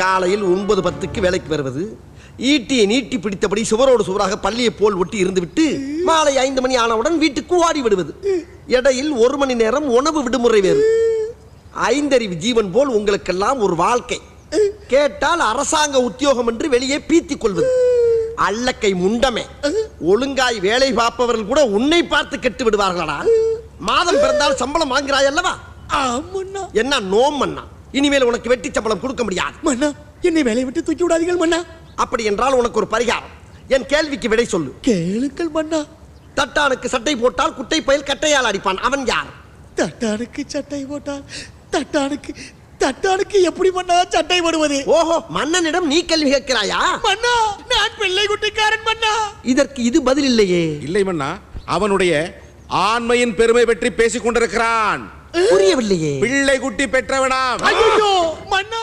காலையில் 9:10 வேலைக்கு வருவது, ஈட்டியை நீட்டி பிடித்தபடி சுவரோடு சுவராக பள்ளியை போல் ஒட்டி இருந்துவிட்டு மாலை 5 மணி ஆனவுடன் வீட்டுக்கு ஓடி விடுவது. இடையில் 1 மணி நேரம் உணவு விடுமுறை வேறு. 5 அறிவு ஜீவன் போல் உங்களுக்கெல்லாம் ஒரு வாழ்க்கை. கேட்டால் அரசாங்க உத்தியோகம் என்று வெளியே பீத்திக் கொள்வது. அல்லக்கை முண்டமே, ஒழுங்காய் வேலை பார்ப்பவர்கள் கூட உன்னை பார்த்து கெட்டு விடுவார்களா? மாதம் பிறந்தால் சம்பளம் வாங்குறாய் அல்லவா? என்ன நோம் மன்னா, இனிமேல் உனக்கு வெட்டி சம்பளம் கொடுக்க முடியாது மன்னா. என்னை வேலையை விட்டு தூக்கி விடாதீர்கள் மன்னா. அப்படி என்றால் உனக்கு ஒரு பரிகாரம். என் கேள்விக்கு விடை சொல்லு. கேளுங்கள் மன்னா. தட்டானுக்கு சட்டை போட்டால் குட்டை பயல் கட்டையால் அடிப்பான், அவன் யார்? தட்டானுக்கு சட்டை போட்டால் தட்டானுக்கு எப்படி மன்னா சட்டை போடுவது? ஓஹோ, மன்னனிடம் நீ கேள்வி கேட்கிறாயா? மன்னா, நான் பிள்ளை குட்டிக்காரன் மன்னா. இதற்கு இது பதில் இல்லையே. இல்லை மன்னா, அவனுடைய ஆண்மையின் பெருமை பற்றி பேசிக் கொண்டிருக்கிறான். புரியவில்லையே. பிள்ளை குட்டி பெற்றவனாம். ஐயோ மன்னா.